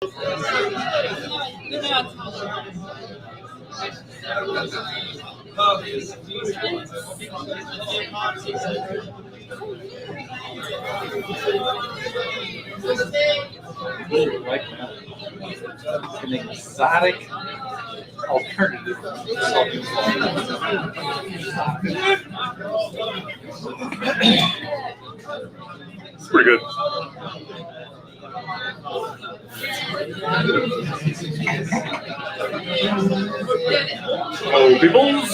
Like an exotic alternative. It's pretty good. Hello, peoples.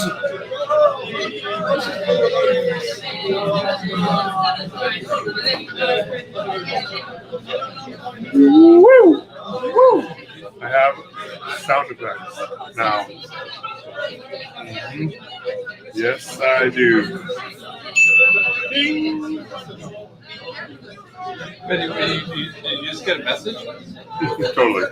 Woo! Woo! I have sound effects now. Yes, I do. Ding. Did you just get a message? Totally.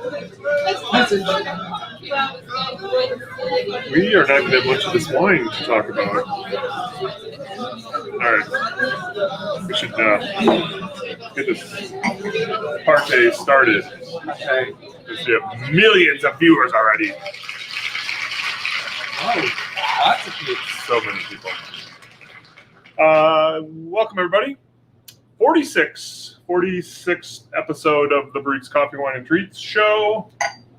We are not going to have much of this wine to talk about. All right. We should get this party started. Okay. Because we have millions of viewers already. Oh, lots of people. So many people. Welcome, everybody. 46th episode of the Barriques Coffee, Wine, and Treats show.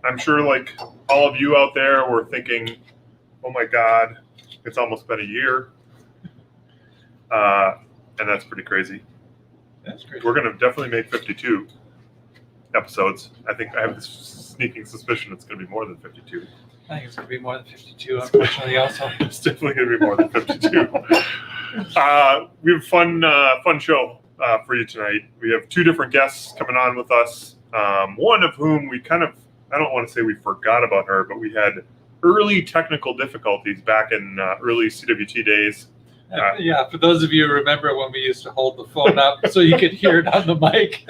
I'm sure, like all of you out there, were thinking, oh my God, it's almost been a year. And that's pretty crazy. That's crazy. We're going to definitely make 52 episodes. I think I have this sneaking suspicion it's going to be more than 52. I think it's going to be more than 52, unfortunately, also. It's definitely going to be more than 52. We have a fun show for you tonight. We have two different guests coming on with us. One of whom we kind of, I don't want to say we forgot about her, but we had early technical difficulties back in early CWT days. Yeah, for those of you who remember when we used to hold the phone up so you could hear it on the mic.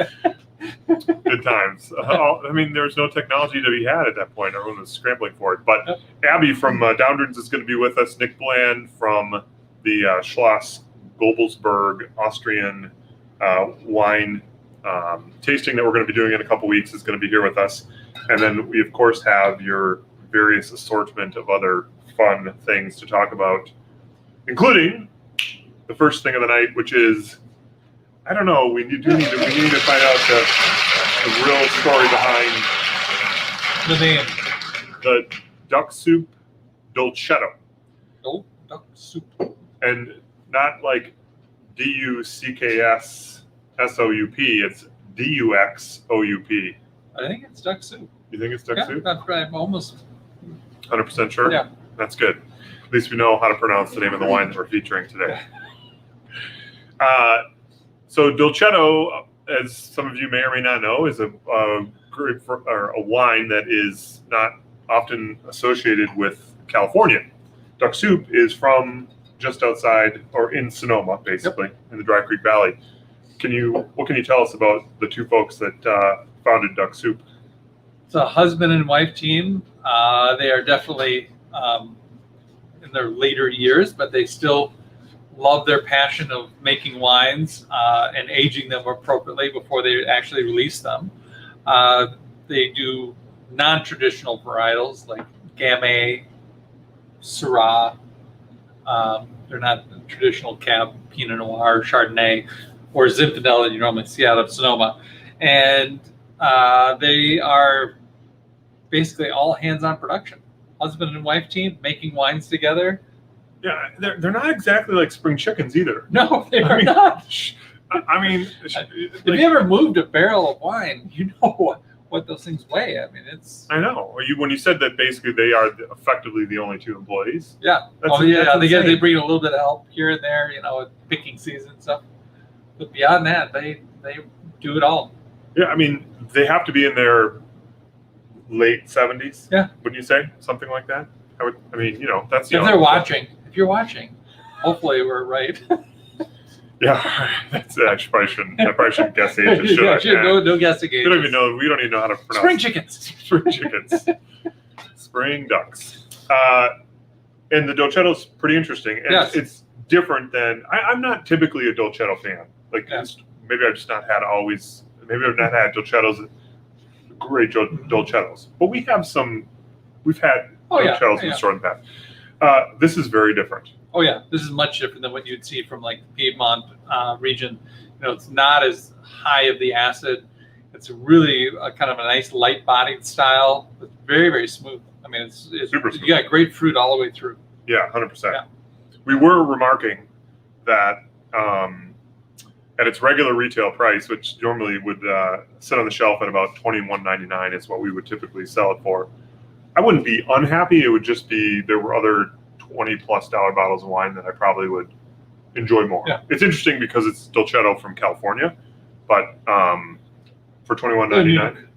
Good times. I mean, there was no technology to be had at that point. Everyone was scrambling for it. But Abby from Doundrins is going to be with us. Nick Bland from the Schloss Gobelsberg Austrian wine tasting that we're going to be doing in a couple weeks is going to be here with us. And then we, of course, have your various assortment of other fun things to talk about, including the first thing of the night, which is, I don't know, we need to find out the real story behind The name. the Duxoup Dolcetto. Oh, Duxoup. And not like DUCKSSOUP, it's DUXOUP. I think it's Duxoup. You think it's Yeah, Duxoup? I'm almost. 100% sure? Yeah. That's good. At least we know how to pronounce the name of the wine that we're featuring today. So Dolcetto, as some of you may or may not know, is a wine that is not often associated with California. Duxoup is from just outside, or in Sonoma, basically, in the Dry Creek Valley. What can you tell us about the two folks that founded Duxoup? It's a husband and wife team. They are definitely in their later years, but they still love their passion of making wines and aging them appropriately before they actually release them. They do non-traditional varietals like Gamay, Syrah. They're not traditional Cab, Pinot Noir, Chardonnay, or Zinfandel that you normally see out of Sonoma. And they are basically all hands-on production. Husband and wife team making wines together. Yeah, they're not exactly like spring chickens either. No, they are not. I mean, if you ever moved a barrel of wine, you know what those things weigh. I mean, it's. I know. When you said that basically they are effectively the only two employees. Yeah. That's They bring a little bit of help here and there, with picking season and stuff. But beyond that, they do it all. Yeah, I mean, they have to be in their late 70s. Yeah. Wouldn't you say something like that? That's If they're watching. If you're watching, hopefully we're right. Yeah, that's I probably shouldn't guess ages, should I? No guessing ages. We don't even know how to pronounce spring chickens. Spring chickens. Spring ducks. And the Dolcetto's pretty interesting. And yes. It's different than I'm not typically a Dolcetto fan. Maybe I've not had Dolcettos great dolcettos. But we've had dolcettos in the store in the past. This is very different. Oh yeah, this is much different than what you'd see from like the Piedmont region. It's not as high of the acid. It's really kind of a nice light-bodied style. It's very, very smooth. I mean, it's super smooth. You got great fruit all the way through. Yeah, 100%. Yeah. We were remarking that at its regular retail price, which normally would sit on the shelf at about $21.99 is what we would typically sell it for. I wouldn't be unhappy. It would just be there were other $20+ bottles of wine that I probably would enjoy more. Yeah. It's interesting because it's Dolcetto from California, but for $21.99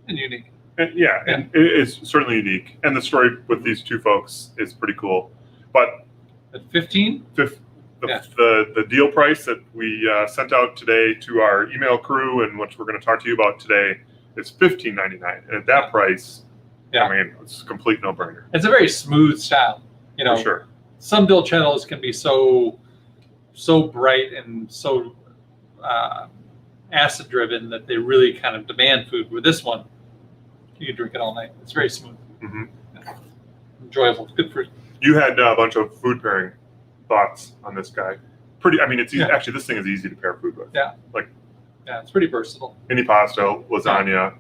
and unique. And it's certainly unique. And the story with these two folks is pretty cool. But at 15, the deal price that we sent out today to our email crew and which we're going to talk to you about today is $15.99. And at that price, I mean, it's a complete no-brainer. It's a very smooth style. For sure. Some Dolcettos can be so bright and so acid driven that they really kind of demand food. With this one, you can drink it all night. It's very smooth. Mm-hmm. Enjoyable. Good fruit. You had a bunch of food pairing thoughts on this guy. It's easy. Yeah. Actually, this thing is easy to pair food with. Yeah. It's pretty versatile. Any pasta, lasagna.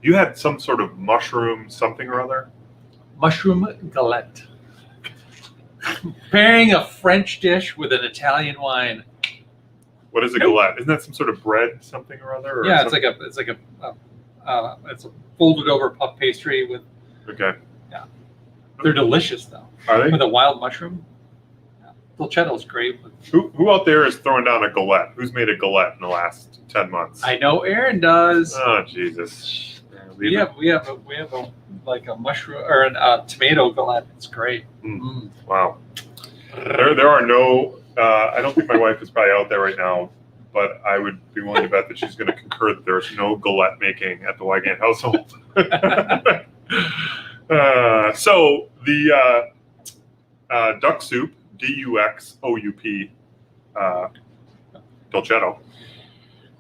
You had some sort of mushroom something or other? Mushroom galette. Pairing a French dish with an Italian wine. What is a galette? Isn't that some sort of bread something or other? Yeah, it's like a folded over puff pastry with. Okay. Yeah. They're delicious though. Are they? With a wild mushroom. Yeah. Dolcetto's great. Who out there is throwing down a galette? Who's made a galette in the last 10 months? I know Aaron does. Oh Jesus. We have a mushroom or a tomato galette. It's great. Wow. There are no. I don't think my wife is probably out there right now, but I would be willing to bet that she's going to concur that there's no galette making at the Wygant household. So the Duxoup, Duxoup, Dolcetto.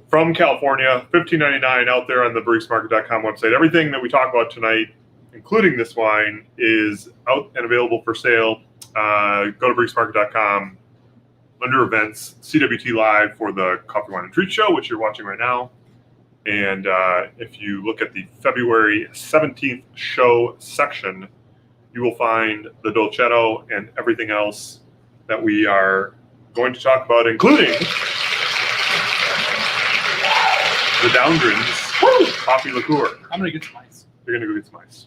From California, $15.99 out there on the barriquesmarket.com website. Everything that we talk about tonight, including this wine, is out and available for sale. Go to barriquesmarket.com under events, CWT Live for the Coffee, Wine, and Treat Show, which you're watching right now. And if you look at the February 17th show section, you will find the Dolcetto and everything else that we are going to talk about, including the Doundrins Coffee Liqueur. I'm going to get some ice. You're going to go get some ice.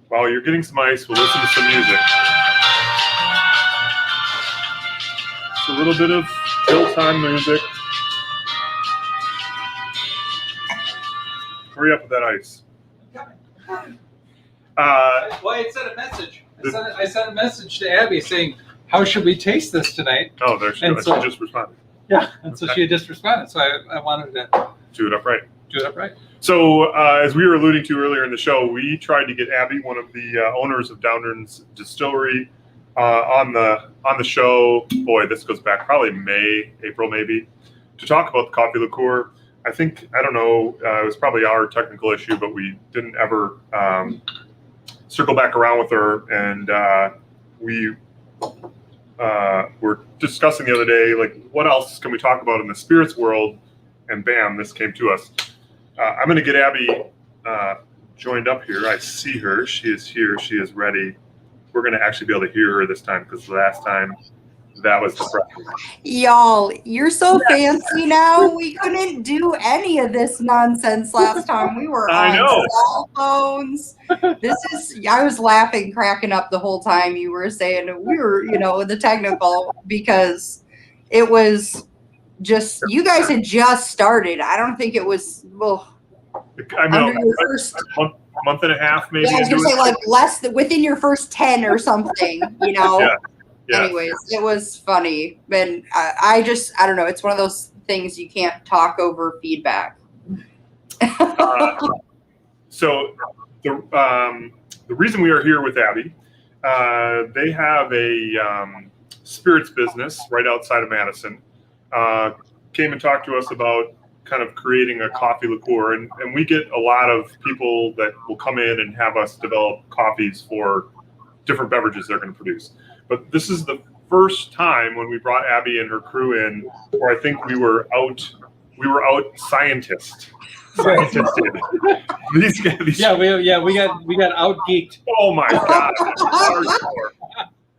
While you're getting some ice, we'll listen to some music. It's a little bit of Hilltime music. Hurry up with that ice. Well, I sent a message. I sent a message to Abby saying, "How should we taste this tonight?" Oh, there she And goes. so- She just responded. Yeah, and so she had just responded. So I wanted to Do it upright. do it upright. So, as we were alluding to earlier in the show, we tried to get Abby, one of the owners of Doundrins Distillery, on the show. Boy, this goes back probably April maybe, to talk about the coffee liqueur. I don't know, it was probably our technical issue, but we didn't ever circle back around with her, and we were discussing the other day, like, what else can we talk about in the spirits world? And bam, this came to us. I'm going to get Abby joined up here. I see her. She is here. She is ready. We're going to actually be able to hear her this time because the last time that was depressing. Y'all, you're so fancy now. We couldn't do any of this nonsense last time. We were on cell phones. I was laughing, cracking up the whole time you were saying we were, the technical, because it was just, you guys had just started. I don't think it was, under your first month and a half, maybe. Yeah, I was going to say like within your first 10 or something, Yeah. Anyways, it was funny. And I don't know. It's one of those things you can't talk over feedback. So the reason we are here with Abby, they have a spirits business right outside of Madison. Came and talked to us about kind of creating a coffee liqueur, and we get a lot of people that will come in and have us develop coffees for different beverages they're going to produce. But this is the first time when we brought Abby and her crew in, where I think we were out scientisted. These guys, we got out geeked. oh my god, hardcore.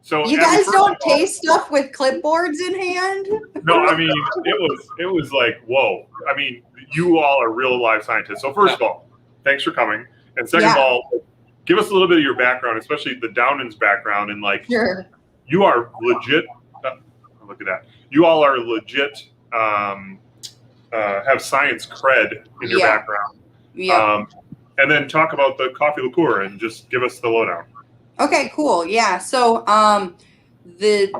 So you guys don't taste stuff with clipboards in hand? No, I mean it was like, whoa. I mean, you all are real live scientists. So first of all, thanks for coming. And second of all, give us a little bit of your background, especially the Doundrins background, and like you are legit. Look at that. You all are legit. Have science cred in your background. Yeah. And then talk about the coffee liqueur and just give us the lowdown. Okay, cool. Yeah. So the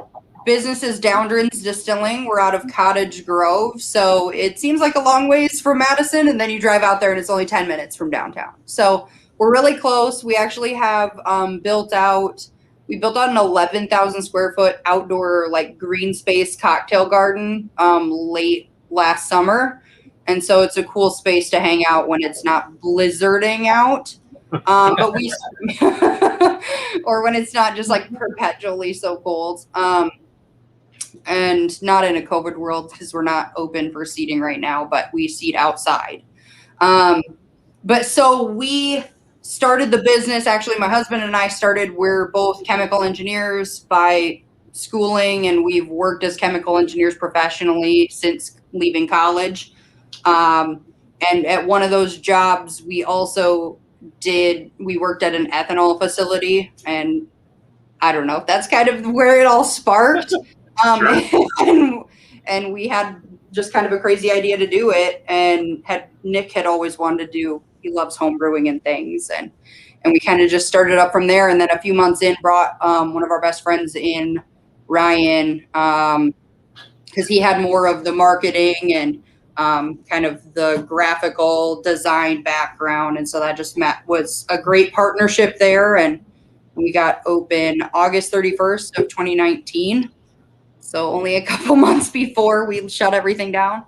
business is Doundrins Distilling. We're out of Cottage Grove. So it seems like a long ways from Madison, and then you drive out there and it's only 10 minutes from downtown. So we're really close. We actually have built out an 11,000 square foot outdoor like green space cocktail garden late last summer. And so it's a cool space to hang out when it's not blizzarding out. But we, or when it's not just like perpetually so cold, and not in a COVID world because we're not open for seating right now, but we seat outside. But so we started the business. Actually, my husband and I started. We're both chemical engineers by schooling, and we've worked as chemical engineers professionally since leaving college. And at one of those jobs, we worked at an ethanol facility, and I don't know, that's kind of where it all sparked. And we had just kind of a crazy idea to do it, and Nick had always wanted to do, he loves home brewing and things, and we kind of just started up from there. And then a few months in, brought one of our best friends in, Ryan, because he had more of the marketing and kind of the graphical design background. And so that just was a great partnership there. And we got open August 31st of 2019. So only a couple months before we shut everything down.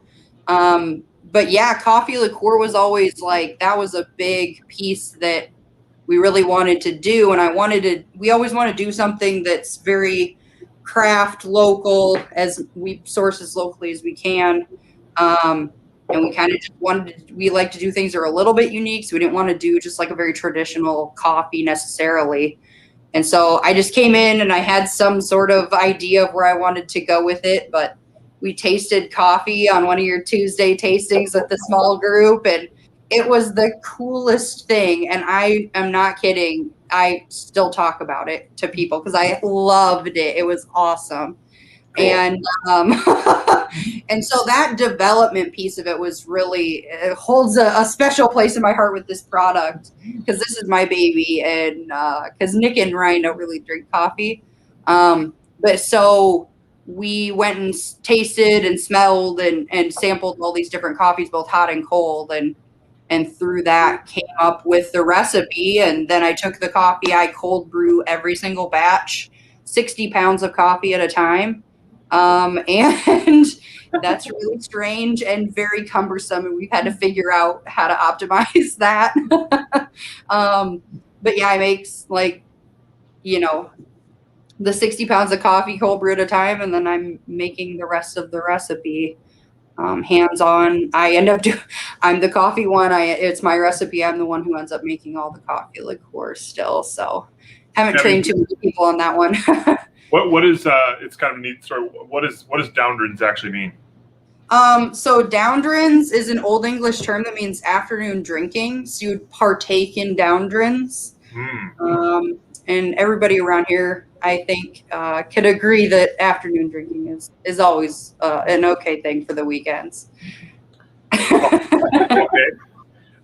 But yeah, coffee liqueur was always like, that was a big piece that we really wanted to do. And we always want to do something that's very craft local, as we source as locally as we can. And we kind of just we like to do things that are a little bit unique. So we didn't want to do just like a very traditional coffee necessarily. And so I just came in and I had some sort of idea of where I wanted to go with it, but we tasted coffee on one of your Tuesday tastings with the small group, and it was the coolest thing. And I am not kidding. I still talk about it to people because I loved it. It was awesome. Cool. And and so that development piece of it was really, it holds a special place in my heart with this product, because this is my baby, and because Nick and Ryan don't really drink coffee. But so we went and tasted and smelled and sampled all these different coffees, both hot and cold, and through that came up with the recipe. And then I took the coffee, I cold brew every single batch, 60 pounds of coffee at a time. And that's really strange and very cumbersome, and we've had to figure out how to optimize that. But yeah, I make like, the 60 pounds of coffee cold brew at a time, and then I'm making the rest of the recipe hands-on. I'm the coffee one. It's my recipe. I'm the one who ends up making all the coffee liqueur still. So haven't trained too many people on that one. What is it's kind of a neat story. What does Doundrins actually mean? So Doundrins is an Old English term that means afternoon drinking. So you'd partake in Doundrins. And everybody around here, I think, could agree that afternoon drinking is always an okay thing for the weekends. Okay.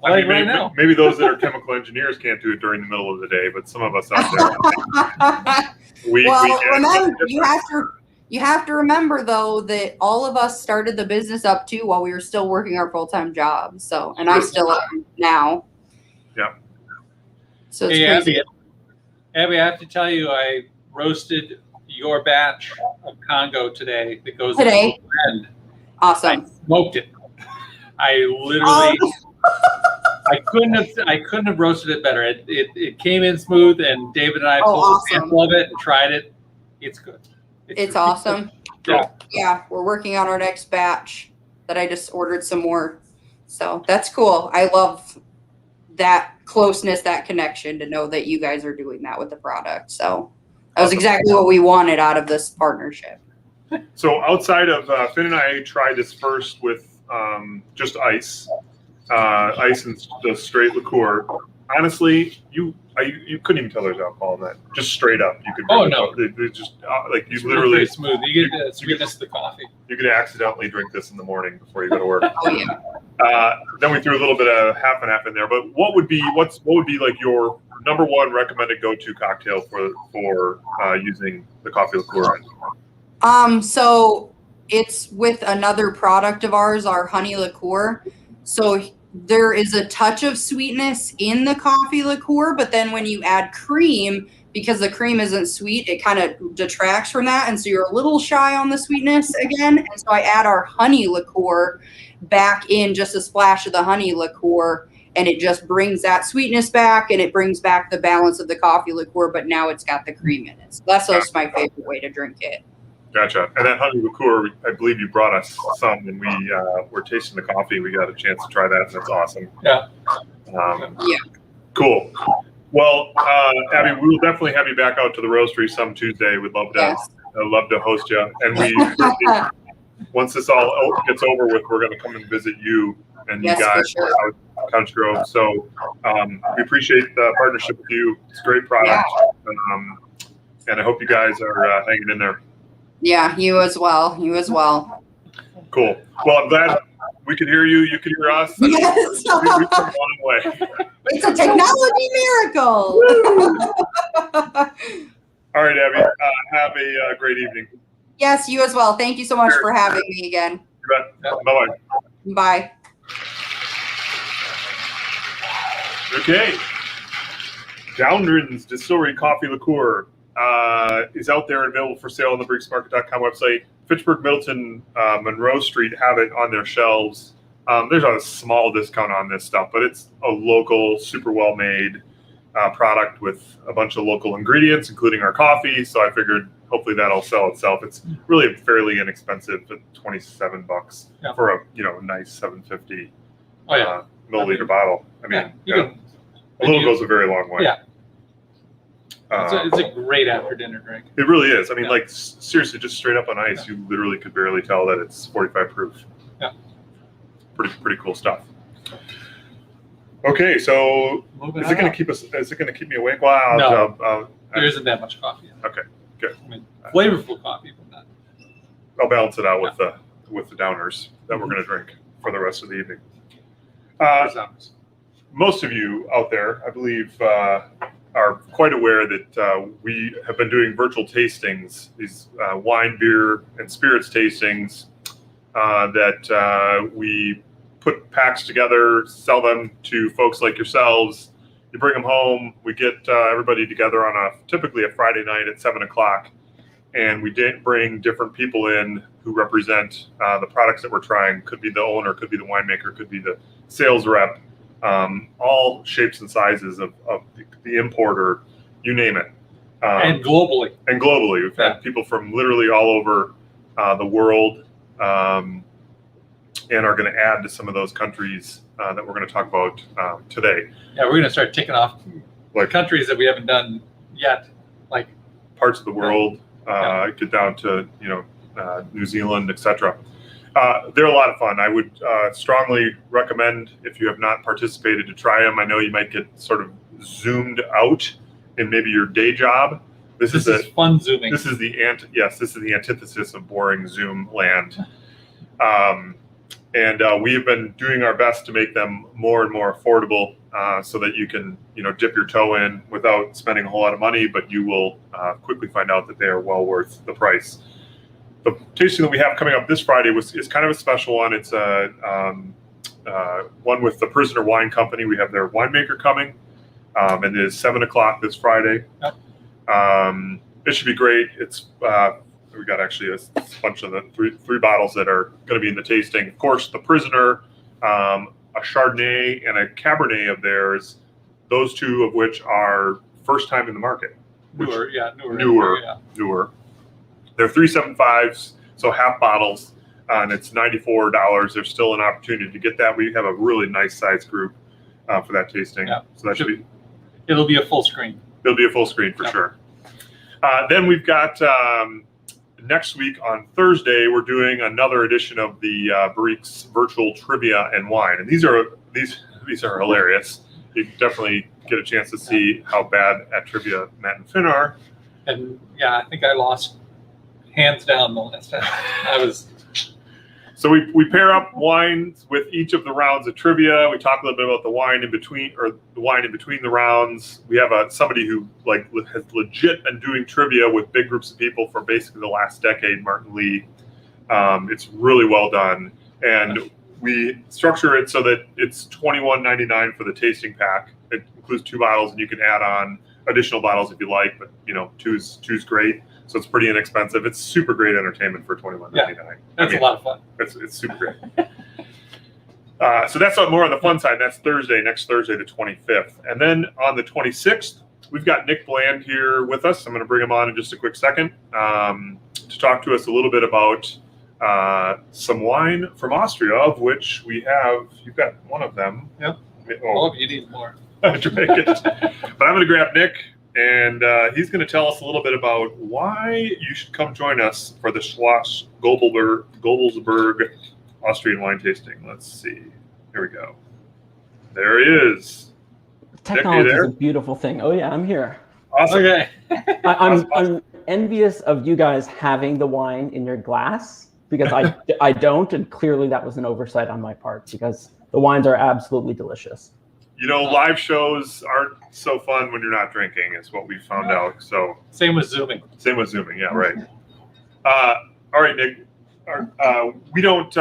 I mean, maybe those that are chemical engineers can't do it during the middle of the day, but some of us out there. You have to remember though that all of us started the business up too while we were still working our full-time jobs. So, and I still am now. Yeah. So it's crazy. Abby, I have to tell you, I roasted your batch of Congo today that goes into the blend. Awesome. I smoked it. I literally, I couldn't have roasted it better. It came in smooth, and David and I pulled a sample of it and tried it. It's good. It's awesome. Yeah. Yeah, we're working on our next batch that I just ordered some more. So that's cool. I love that closeness, that connection, to know that you guys are doing that with the product. So that was exactly what we wanted out of this partnership. So outside of Finn and I tried this first with just ice and the straight liqueur. Honestly, you couldn't even tell there's alcohol in that. Just straight up, you could. Oh no! It just like you it's literally really smooth. You get the sweetness of the coffee. You could accidentally drink this in the morning before you go to work. Oh yeah. Then we threw a little bit of half and half in there. But what would be like your number one recommended go-to cocktail for using the coffee liqueur? So it's with another product of ours, our honey liqueur. So there is a touch of sweetness in the coffee liqueur, but then when you add cream, because the cream isn't sweet, it kind of detracts from that. And so you're a little shy on the sweetness again. And so I add our honey liqueur back in, just a splash of the honey liqueur, and it just brings that sweetness back, and it brings back the balance of the coffee liqueur, but now it's got the cream in it. So that's just my favorite way to drink it. Gotcha. And that honey liqueur, I believe you brought us some when we were tasting the coffee. We got a chance to try that, and that's awesome. Yeah. Yeah. Cool. Well, Abby, we will definitely have you back out to the roastery some Tuesday. We'd love to. Yes. I'd love to host you. And we, once this all gets over with, we're going to come and visit you and Yes, you guys for sure. out Couch Grove. So we appreciate the partnership with you. It's a great product. Yeah. And I hope you guys are hanging in there. Yeah, you as well. You as well. Cool. Well, I'm glad we could hear you. You could hear us. Yes. We've come a long way. It's a technology miracle. All right, Abby. Have a great evening. Yes, you as well. Thank you so much for having me again. You bet. Bye-bye. Bye. Okay. Doundrins Distillery Coffee Liqueur is out there and available for sale on the BarriquesMarket.com website. Fitchburg, Middleton, Monroe Street have it on their shelves. There's a small discount on this stuff, but it's a local, super well-made product with a bunch of local ingredients, including our coffee. So I figured hopefully that'll sell itself. It's really fairly inexpensive at $27 for a nice 750 milliliter bottle. I mean, a little goes a very long way. Yeah. It's a great after dinner drink. It really is. I mean, like seriously, just straight up on ice, you literally could barely tell that it's 45 proof. Yeah. Pretty cool stuff. Okay, so is it going to keep us? Is it going to keep me awake? Wow. No, there isn't that much coffee. Okay, good. I mean, flavorful coffee, but not. I'll balance it out with the downers that we're going to drink for the rest of the evening. Most of you out there, I believe, are quite aware that we have been doing virtual tastings, these wine, beer, and spirits tastings that we put packs together, sell them to folks like yourselves. You bring them home. We get everybody together on typically a Friday night at 7 o'clock, and we did bring different people in who represent the products that we're trying. Could be the owner, could be the winemaker, could be the sales rep. All shapes and sizes of the importer, you name it. And globally. We've had people from literally all over the world and are going to add to some of those countries that we're going to talk about today. Yeah, we're going to start ticking off countries that we haven't done yet, like parts of the world, get down to New Zealand, etc. They're a lot of fun. I would strongly recommend, if you have not participated, to try them. I know you might get sort of zoomed out in maybe your day job. This is fun zooming. This is the antithesis of boring Zoom land. And we have been doing our best to make them more and more affordable, so that you can dip your toe in without spending a whole lot of money, but you will quickly find out that they are well worth the price. The tasting that we have coming up this Friday is kind of a special one. It's one with the Prisoner Wine Company. We have their winemaker coming, and it is 7 o'clock this Friday. Yep. It should be great. It's we got actually a bunch of the three bottles that are going to be in the tasting. Of course, the Prisoner a Chardonnay and a Cabernet of theirs, those two of which are first time in the market. Newer. Newer. They're 375s, so half bottles, and it's $94. There's still an opportunity to get that. We have a really nice size group for that tasting. Yeah. So that should be. It'll be a full screen. It'll be a full screen for sure. Then we've got next week on Thursday, we're doing another edition of the Barriques Virtual Trivia and Wine, and these are hilarious. You definitely get a chance to see how bad at trivia Matt and Finn are. And I think I lost hands down the last time. So we pair up wines with each of the rounds of trivia. We talk a little bit about the wine in between, or the wine in between the rounds. We have somebody who has legit been doing trivia with big groups of people for basically the last decade, Martin Lee. It's really well done, and we structure it so that it's $21.99 for the tasting pack. It includes 2 bottles, and you can add on additional bottles if you like, but two's great. So it's pretty inexpensive. It's super great entertainment for $21.99. Yeah, that's a lot of fun. It's super great. So that's more on the fun side. That's next Thursday, the 25th. And then on the 26th, we've got Nick Bland here with us. I'm going to bring him on in just a quick second to talk to us a little bit about some wine from Austria, of which you've got one of them. Yep. Oh, you need more. But I'm going to grab Nick. And he's going to tell us a little bit about why you should come join us for the Schloss Gobelsberg Austrian wine tasting. Let's see. Here we go. There he is. Technology is a beautiful thing. Oh, yeah, I'm here. Awesome. Okay. I'm envious of you guys having the wine in your glass, because I don't, and clearly that was an oversight on my part, because the wines are absolutely delicious. Live shows aren't so fun when you're not drinking, is what we found out. So Same with Zooming, yeah, right. All right, Nick. We don't.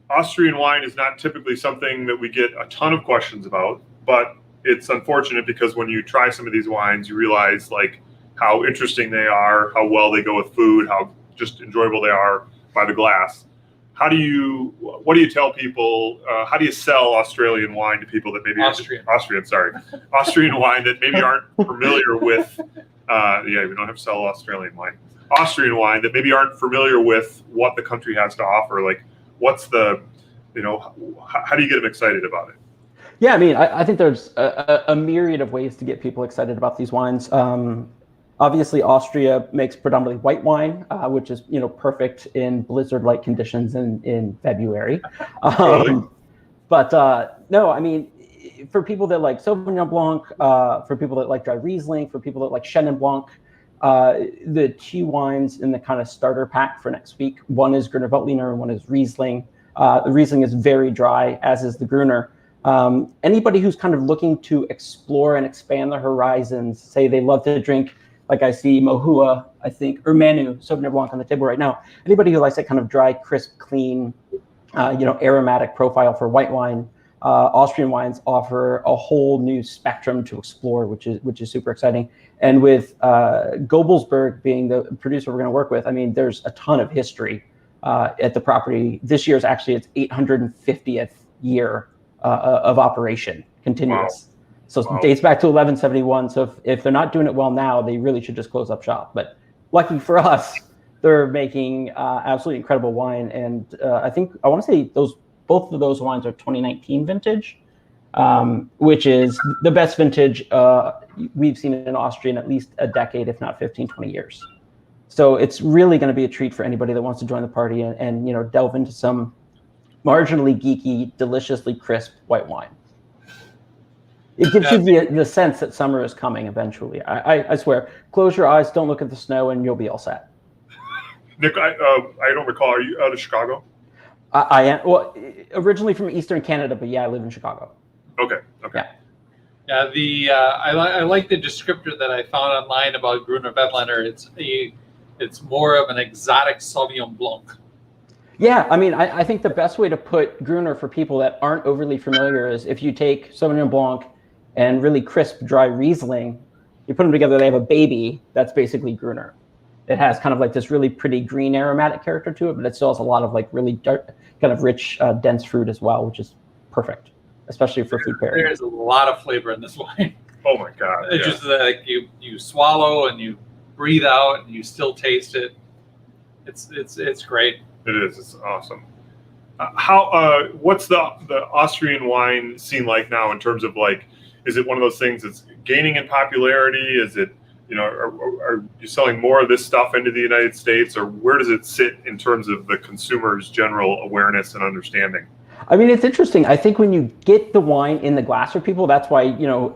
Austrian wine is not typically something that we get a ton of questions about, but it's unfortunate because when you try some of these wines, you realize how interesting they are, how well they go with food, how just enjoyable they are by the glass. What do you tell people? How do you sell Australian wine to people that maybe Austrian wine that maybe aren't familiar with? We don't have to sell Australian wine. Austrian wine that maybe aren't familiar with what the country has to offer. What's the, how do you get them excited about it? Yeah, I mean, I think there's a myriad of ways to get people excited about these wines. Obviously, Austria makes predominantly white wine, which is perfect in blizzard-like conditions in February. But no, I mean, for people that like Sauvignon Blanc, for people that like dry Riesling, for people that like Chenin Blanc, the 2 wines in the kind of starter pack for next week. One is Gruner Veltliner and one is Riesling. The Riesling is very dry, as is the Gruner. Anybody who's kind of looking to explore and expand their horizons, say they love to drink. Like I see Mohua, I think, or Manu, Sauvignon Blanc on the table right now. Anybody who likes that kind of dry, crisp, clean, aromatic profile for white wine, Austrian wines offer a whole new spectrum to explore, which is super exciting. And with Gobelsberg being the producer we're going to work with, I mean, there's a ton of history at the property. This year is actually its 850th year of operation, continuous. Wow. So it dates back to 1171. So if they're not doing it well now, they really should just close up shop. But lucky for us, they're making absolutely incredible wine. And I want to say both of those wines are 2019 vintage, which is the best vintage we've seen in Austria in at least a decade, if not 15, 20 years. So it's really going to be a treat for anybody that wants to join the party and delve into some marginally geeky, deliciously crisp white wine. It gives you the sense that summer is coming eventually. I swear. Close your eyes, don't look at the snow, and you'll be all set. Nick, I don't recall. Are you out of Chicago? I am. Well, originally from Eastern Canada, but yeah, I live in Chicago. Okay. Yeah. I like the descriptor that I found online about Gruner Veltliner. It's more of an exotic Sauvignon Blanc. Yeah, I mean, I think the best way to put Gruner for people that aren't overly familiar is if you take Sauvignon Blanc and really crisp, dry Riesling, you put them together, they have a baby. That's basically Gruner. It has kind of like this really pretty green aromatic character to it, but it still has a lot of like really dark, kind of rich, dense fruit as well, which is perfect, especially for food pairing. There's a lot of flavor in this wine. Oh my God! It's just like you swallow and you breathe out and you still taste it. It's great. It is. It's awesome. What's the Austrian wine scene like now in terms of like, is it one of those things that's gaining in popularity? Is it, are you selling more of this stuff into the United States, or where does it sit in terms of the consumer's general awareness and understanding? I mean, it's interesting. I think when you get the wine in the glass for people, that's why,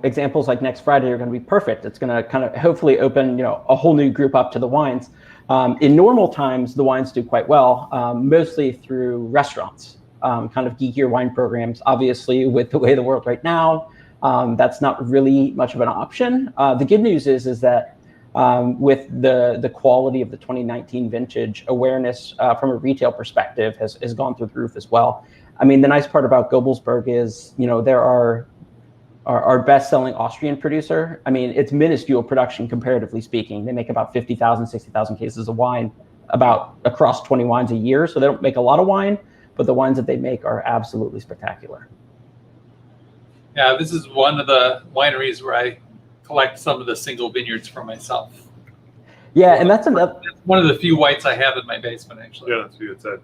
examples like next Friday are going to be perfect. It's going to kind of hopefully open, a whole new group up to the wines. In normal times, the wines do quite well, mostly through restaurants, kind of geekier wine programs. Obviously, with the way the world right now, that's not really much of an option. The good news is that with the quality of the 2019 vintage, awareness from a retail perspective has gone through the roof as well. I mean, the nice part about Gobelsberg is, there are our best-selling Austrian producer. I mean, it's minuscule production comparatively speaking. They make about 50,000, 60,000 cases of wine across 20 wines a year. So they don't make a lot of wine, but the wines that they make are absolutely spectacular. Yeah, this is one of the wineries where I collect some of the single vineyards for myself. Yeah, and that's one of the few whites I have in my basement, actually. Yeah, that's what you had said.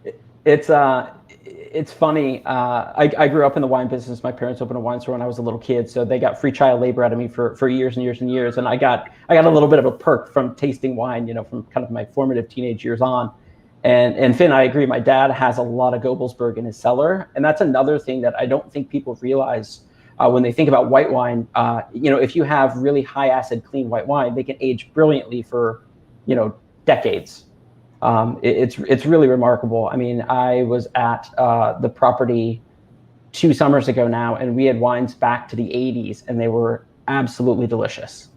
It's funny. I grew up in the wine business. My parents opened a wine store when I was a little kid, so they got free child labor out of me for years and years and years. And I got a little bit of a perk from tasting wine, from kind of my formative teenage years on. And Finn, I agree. My dad has a lot of Gobelsberg in his cellar, and that's another thing that I don't think people realize when they think about white wine. If you have really high acid, clean white wine, they can age brilliantly for decades. It's really remarkable. I mean, I was at the property 2 summers ago now, and we had wines back to the 80s, and they were absolutely delicious.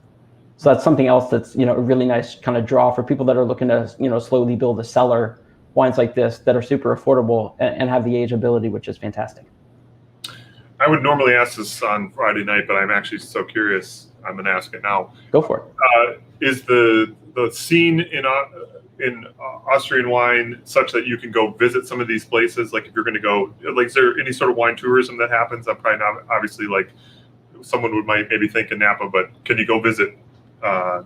So that's something else that's, a really nice kind of draw for people that are looking to, slowly build a cellar. Wines like this that are super affordable and have the ageability, which is fantastic. I would normally ask this on Friday night, but I'm actually so curious. I'm going to ask it now. Go for it. Is the scene in Austrian wine such that you can go visit some of these places? Like if you're going to go, like, is there any sort of wine tourism that happens? I'm probably not, obviously, like someone might maybe think in Napa, but can you go visit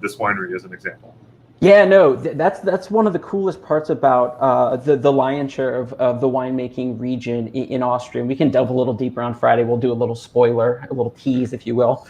this winery as an example? Yeah, no, that's one of the coolest parts about the lion's share of the winemaking region in Austria. And we can delve a little deeper on Friday. We'll do a little spoiler, a little tease, if you will.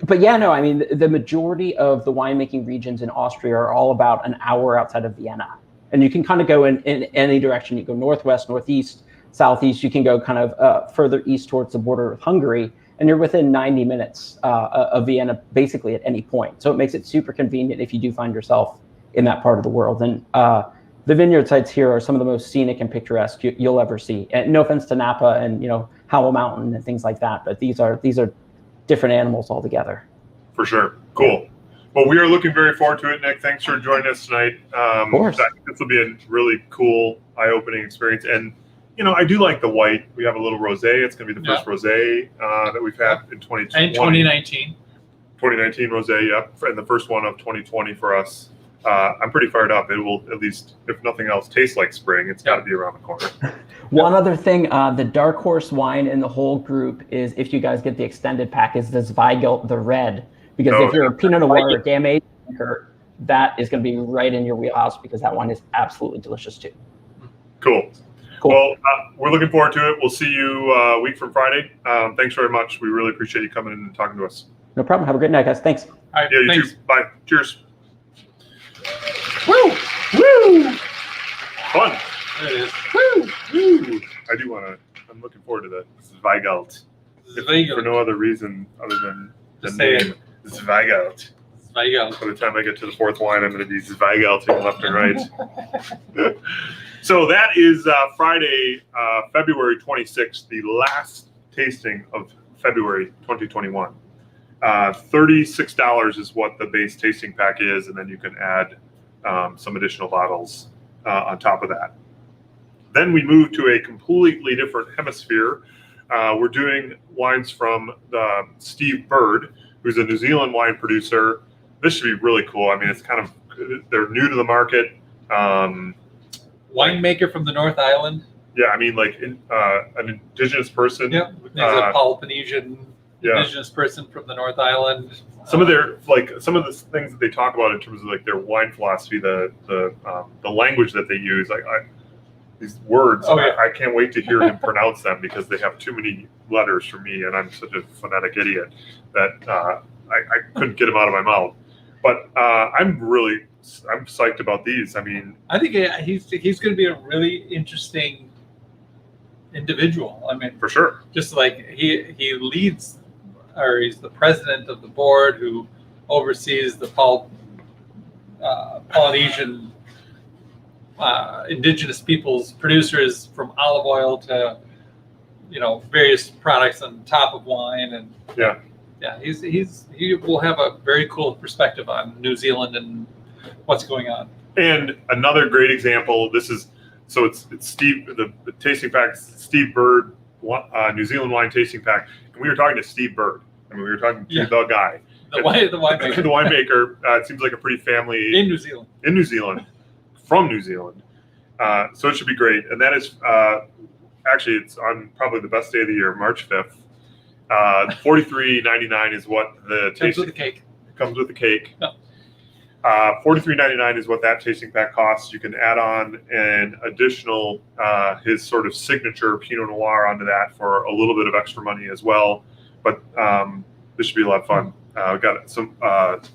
But yeah, no, I mean, the majority of the winemaking regions in Austria are all about an hour outside of Vienna. And you can kind of go in any direction. You go northwest, northeast, southeast. You can go kind of further east towards the border with Hungary. And you're within 90 minutes of Vienna, basically at any point. So it makes it super convenient if you do find yourself in that part of the world. And the vineyard sites here are some of the most scenic and picturesque you'll ever see. And no offense to Napa and Howell Mountain and things like that, but these are different animals altogether. For sure, cool. Well, we are looking very forward to it, Nick. Thanks for joining us tonight. Of course. This will be a really cool, eye-opening experience. And I do like the white. We have a little rosé. It's going to be the first rosé that we've had in 2020. And 2019. 2019 rosé, yep. And the first one of 2020 for us. I'm pretty fired up. It will, at least, if nothing else, taste like spring. It's got to be around the corner. One other thing, the dark horse wine in the whole group is, if you guys get the extended pack, is the Zweigelt, the red. Because if you're a Pinot Noir or Gamay drinker, that is going to be right in your wheelhouse, because that wine is absolutely delicious too. Cool. Well, we're looking forward to it. We'll see you a week from Friday. Thanks very much. We really appreciate you coming in and talking to us. No problem. Have a great night, guys. Thanks. All right, yeah, you thanks. too. Bye. Cheers. Woo! Woo! Fun. There it is. Woo! Woo! I do want to. I'm looking forward to that. Zweigelt. For no other reason other than the name. Zweigelt. Zweigelt. By the time I get to the fourth wine, I'm going to be Zweigelting left and right. So that is Friday, February 26th, the last tasting of February 2021. $36 is what the base tasting pack is, and then you can add some additional bottles on top of that. Then we move to a completely different hemisphere. We're doing wines from Steve Bird, who's a New Zealand wine producer. This should be really cool. I mean, it's kind of they're new to the market. Winemaker from the North Island. Yeah, I mean, like an indigenous person. Yep, he's a Polynesian indigenous person from the North Island. Some of their some of the things that they talk about in terms of like their wine philosophy, the language that they use, these words. I can't wait to hear him pronounce them because they have too many letters for me, and I'm such a phonetic idiot that I couldn't get them out of my mouth. But I'm psyched about these. I mean, I think he's going to be a really interesting individual. I mean, for sure. Just like he leads, or he's the president of the board who oversees the Polynesian indigenous peoples producers, from olive oil to various products on top of wine, and he will have a very cool perspective on New Zealand and what's going on. And another great example, it's Steve, the tasting pack, Steve Bird, New Zealand wine tasting pack. And we were talking to Steve Bird. I mean, we were talking to the guy. The winemaker. The winemaker. It seems like a pretty family. In New Zealand. From New Zealand. So it should be great. And that is, actually, it's on probably the best day of the year, March 5th. $43.99 is what the tasting. Comes with the cake. Comes with the cake. No. $43.99 is what that tasting pack costs. You can add on an additional his sort of signature Pinot Noir onto that for a little bit of extra money as well. But this should be a lot of fun. We got some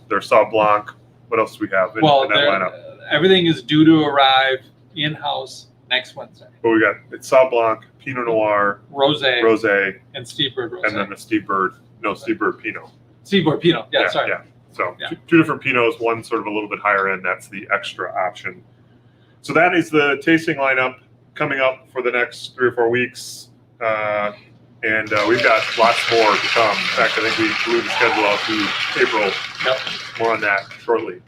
their Sauv Blanc. What else do we have in that lineup? Everything is due to arrive in-house next Wednesday. But we got Sauv Blanc, Pinot Noir, Rosé, and Steve Bird Rosé. And then the Steve Bird Pinot. Steve Bird Pinot. Yeah, sorry. Yeah. So two different Pinots, one sort of a little bit higher end. That's the extra option. So that is the tasting lineup coming up for the next 3 or 4 weeks. And we've got lots more to come. In fact, I think we blew the schedule out to April. Yep. More on that shortly.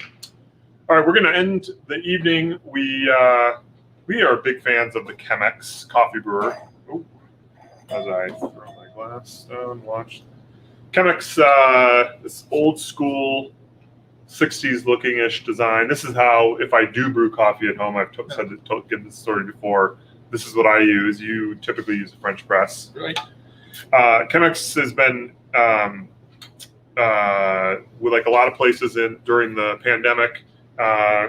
All right, we're going to end the evening. We are big fans of the Chemex coffee brewer. Ooh, as I throw my glass down, watch. Chemex, this old school 60s looking-ish design. This is how, if I do brew coffee at home, I've given this story before. This is what I use. You typically use a French press. Right. Chemex has been with like a lot of places during the pandemic.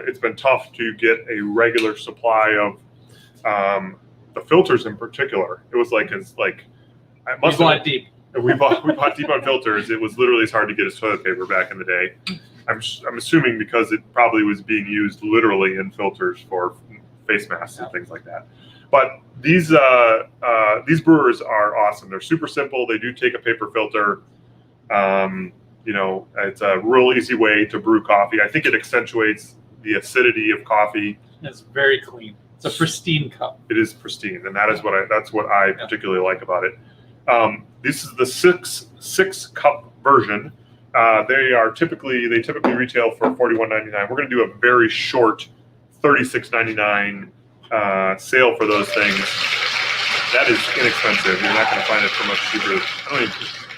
It's been tough to get a regular supply of the filters in particular. It was we bought deep. We bought deep on filters. It was literally as hard to get as toilet paper back in the day. I'm assuming because it probably was being used literally in filters for face masks and things like that. But these brewers are awesome. They're super simple. They do take a paper filter. It's a real easy way to brew coffee. I think it accentuates the acidity of coffee. It's very clean. It's a pristine cup. It is pristine, and that's what I particularly like about it. This is the six cup version. They typically retail for $41.99. We're going to do a very short $36.99 sale for those things. That is inexpensive. You're not going to find it for much cheaper. I'm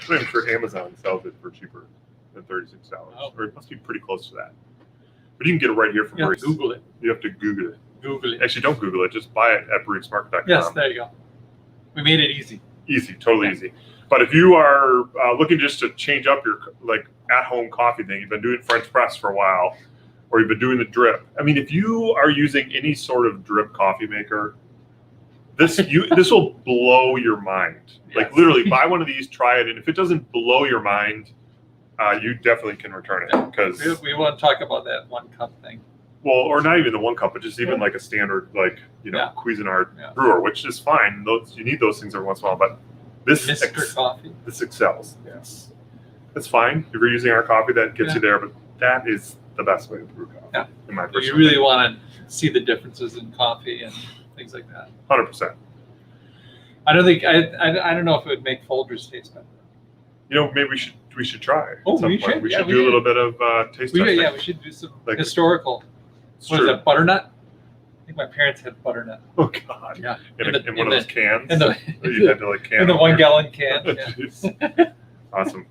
not even sure Amazon sells it for cheaper than $36, or it must be pretty close to that. But you can get it right here from Barriques. Google it. You have to Google it. Google it. Actually, don't Google it. Just buy it at barriquesmarket.com. Yes, there you go. We made it easy. Easy, totally easy. But if you are looking just to change up your at-home coffee thing, you've been doing French press for a while, or you've been doing the drip. I mean, if you are using any sort of drip coffee maker, this will blow your mind. Yes. Like literally, buy one of these, try it, and if it doesn't blow your mind, you definitely can return it. Because we want to talk about that 1 cup thing. Well, or not even the 1 cup, but just even like a standard Cuisinart brewer, which is fine. You need those things every once in a while, but this coffee. This excels. Yes, that's fine. If you're using our coffee, that gets you there, but that is the best way to brew coffee. Yeah, in my personal you really want to see the differences in coffee and things like that. 100%. I don't think I don't know if it would make Folgers taste better. Maybe we should try. Oh, we should. We should do a little bit of taste testing. Yeah, we should do some historical. What is that, butternut? I think my parents had butternut. Oh God! Yeah, in one of those cans. You had to can. In the 1 gallon can. Yeah. Awesome.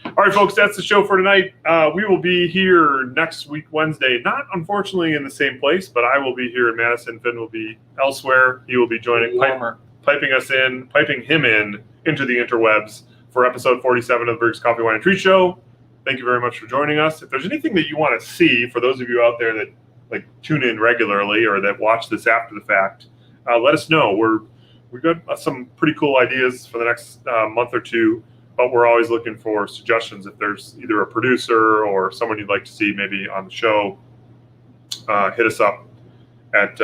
All All right, folks, that's the show for tonight. We will be here next week, Wednesday. Not, unfortunately, in the same place, but I will be here in Madison. Finn will be elsewhere. He will be joining, piping him into the interwebs for episode 47 of the Barriques Coffee, Wine, and Treat Show. Thank you very much for joining us. If there's anything that you want to see, for those of you out there that like tune in regularly or that watch this after the fact, let us know. We've got some pretty cool ideas for the next month or two, but we're always looking for suggestions. If there's either a producer or someone you'd like to see maybe on the show, hit us up at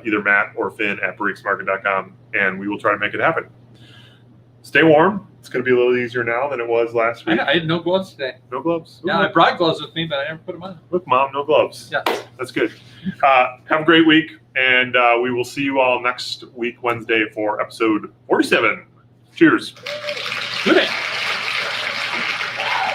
either Matt or Finn at barriquesmarket.com, and we will try to make it happen. Stay warm. It's going to be a little easier now than it was last week. I had no gloves today. No gloves? Yeah, I brought gloves with me, but I never put them on. Look, Mom, no gloves. Yeah. That's good. Have a great week, and we will see you all next week, Wednesday, for episode 47. Cheers. Good day.